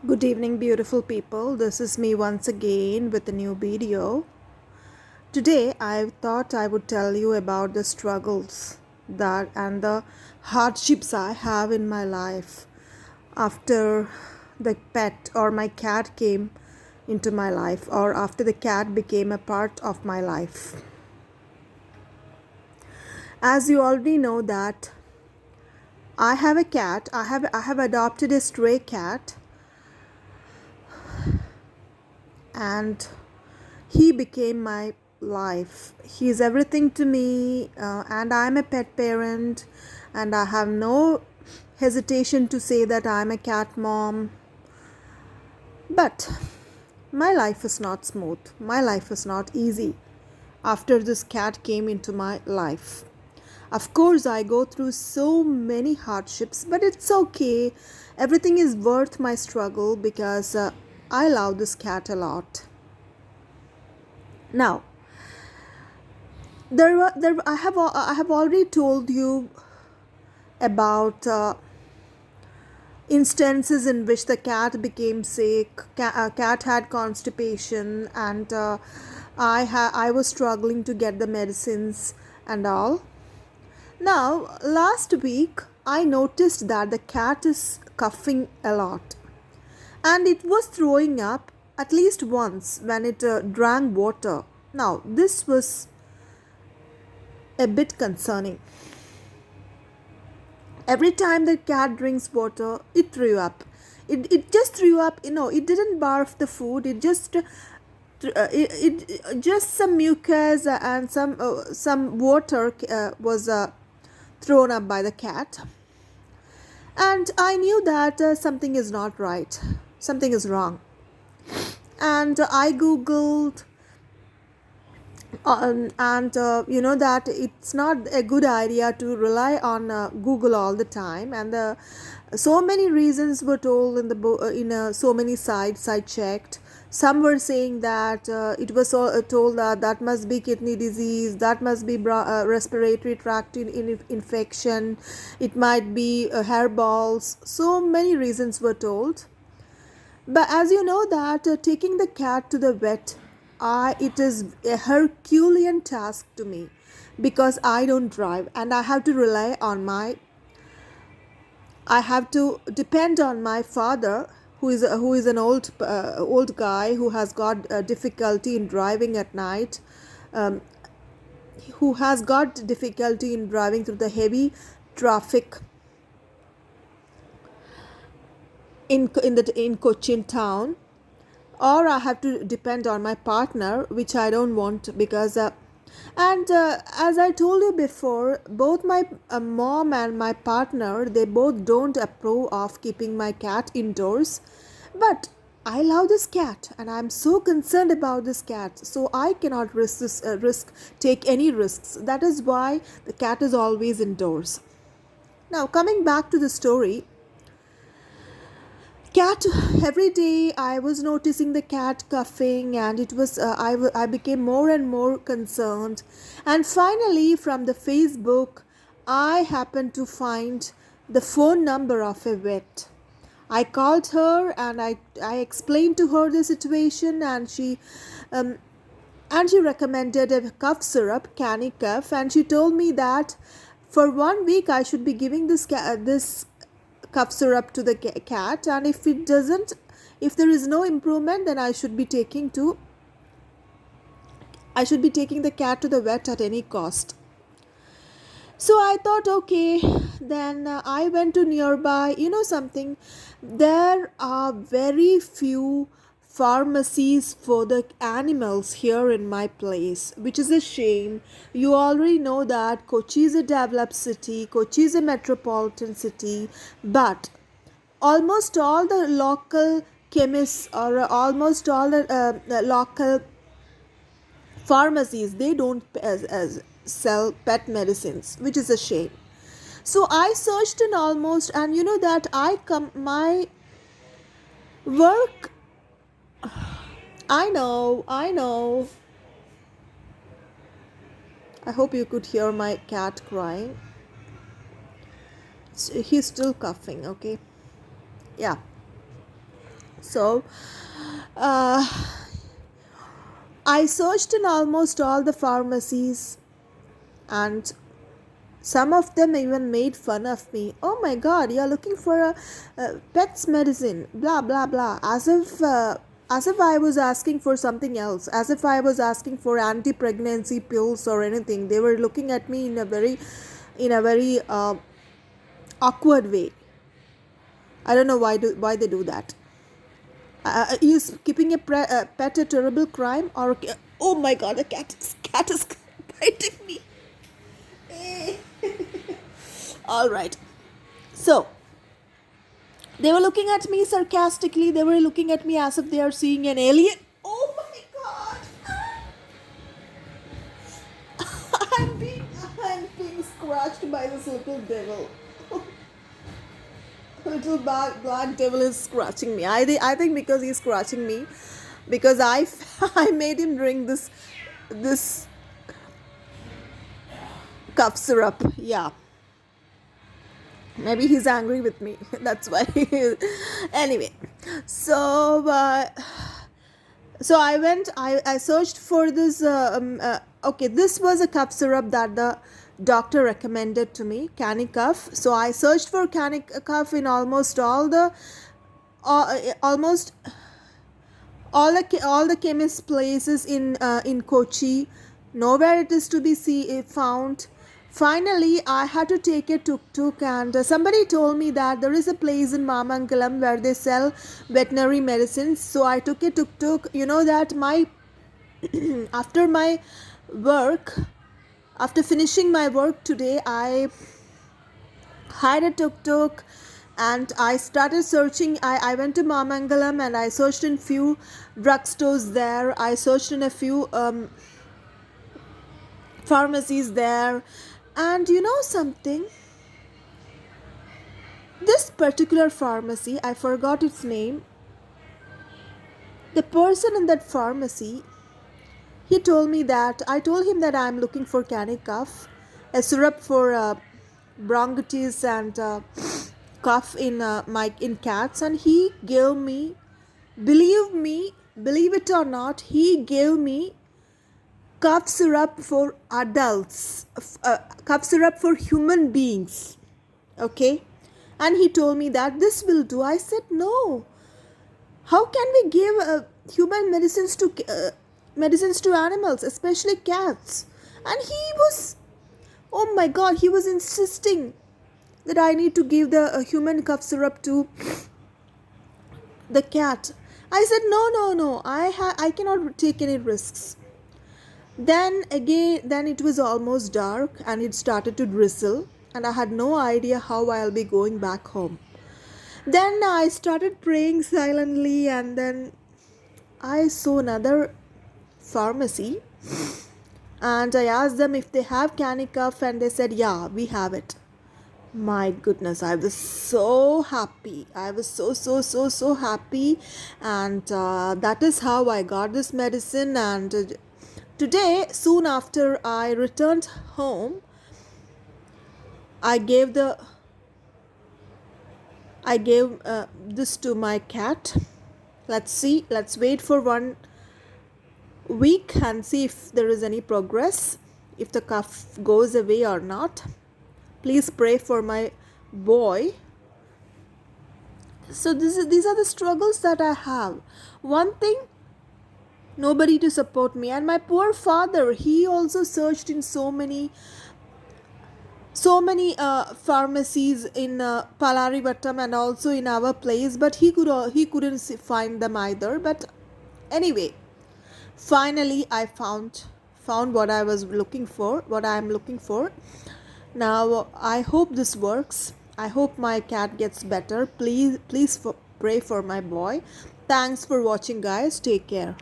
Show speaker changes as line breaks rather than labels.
Good evening, beautiful people. This is me once again with a new video. Today, I thought I would tell you about the struggles that and the hardships I have in my life after the pet or my cat came into my life, or after the cat became a part of my life. As you already know that I have a cat. I have adopted a stray cat, and he became my life. He is everything to me, and I'm a pet parent, and I have no hesitation to say that I'm a cat mom. But my life is not smooth, my life is not easy after this cat came into my life. Of course, I go through so many hardships, but it's okay. Everything is worth my struggle because I love this cat a lot. Now, I have already told you about instances in which the cat became sick. Cat had constipation, and I was struggling to get the medicines and all. Now, last week I noticed that the cat is coughing a lot, and it was throwing up at least once when it drank water. Now, this was a bit concerning. Every time the cat drinks water, it threw up. It just threw up. It didn't barf the food. It just some mucus and some water was thrown up by the cat. And I knew that something is not right. Something is wrong. And I googled, and you know that it's not a good idea to rely on Google all the time, and so many reasons were told in so many sites I checked. Some were saying that it was told that that must be kidney disease, that must be respiratory tract infection, it might be hairballs. So many reasons were told, but as you know that taking the cat to the vet, it is a Herculean task to me because I don't drive and I have to depend on my father, who is an old guy who has got difficulty in driving at night, um, who has got difficulty in driving through the heavy traffic in Cochin town, or I have to depend on my partner, which I don't want because. And as I told you before, both my mom and my partner, they both don't approve of keeping my cat indoors. But I love this cat, and I'm so concerned about this cat, so I cannot take any risks. That is why the cat is always indoors. Now, coming back to the story, cat, every day I was noticing the cat coughing, and I became more and more concerned, and finally from the Facebook I happened to find the phone number of a vet. I called her, and I explained to her the situation, um, and she recommended a cough syrup, Canicaf, and she told me that for 1 week I should be giving this cough syrup to the cat, and if there is no improvement, then I should be taking the cat to the vet at any cost. So I thought, okay, then I went to nearby. You know something? There are very few pharmacies for the animals here in my place, which is a shame. You already know that Kochi is a developed city, Kochi is a metropolitan city, but almost all the local chemists, or almost all the local pharmacies, they don't sell pet medicines, which is a shame. So I searched in almost, and you know that I come my work. I know. I hope you could hear my cat crying. He's still coughing. Okay, yeah. So uh, I searched in almost all the pharmacies, and some of them even made fun of me. Oh my god, you're looking for a pet's medicine, blah blah blah. As if I was asking for something else, as if I was asking for anti-pregnancy pills or anything. They were looking at me in a very awkward way. I don't know why they do that. Is keeping a pet a terrible crime? Or oh my god, a cat is biting me. All right. So they were looking at me sarcastically. They were looking at me as if they are seeing an alien. Oh my god! I'm being scratched by this little devil. Little black devil is scratching me. I think because he's scratching me, because I made him drink this cough syrup. Yeah, maybe he's angry with me. That's why. Anyway, so I searched for this okay, this was a cough syrup that the doctor recommended to me, Canicaf. So I searched for Canicaf in almost all the chemist places in Kochi. Nowhere it is to be found. Finally, I had to take a tuk-tuk, and somebody told me that there is a place in Mamangalam where they sell veterinary medicines. So I took a tuk-tuk. You know that my after my work, after finishing my work today, I hired a tuk-tuk and I started searching. I went to Mamangalam and I searched in few drugstores there. I searched in a few pharmacies there. And you know something? This particular pharmacy, I forgot its name. The person in that pharmacy, he told me that I told him that I'm looking for Canicaf, a syrup for bronchitis and cough in cats, and he gave me, believe it or not, he gave me cough syrup for adults, cough syrup for human beings. Okay, and he told me that this will do. I said no. How can we give human medicines to animals, especially cats? And he was, oh my god, he was insisting that I need to give the human cough syrup to the cat. I said no. I cannot take any risks. Then it was almost dark and it started to drizzle, and I had no idea how I'll be going back home. Then I started praying silently, and then I saw another pharmacy and I asked them if they have Canicaf, and they said, yeah, we have it. My goodness, I was so happy. I was so happy, and that is how I got this medicine. And today, soon after I returned home, I gave this to my cat. Let's wait for 1 week and see if there is any progress, if the cough goes away or not. Please pray for my boy. So these are the struggles that I have. One thing, nobody to support me, and my poor father, he also searched in so many pharmacies in Palarivattam and also in our place, but he couldn't find them either. But anyway, finally I found what I was looking for, what I am looking for. Now I hope this works. I hope my cat gets better. Please pray for my boy. Thanks for watching, guys. Take care.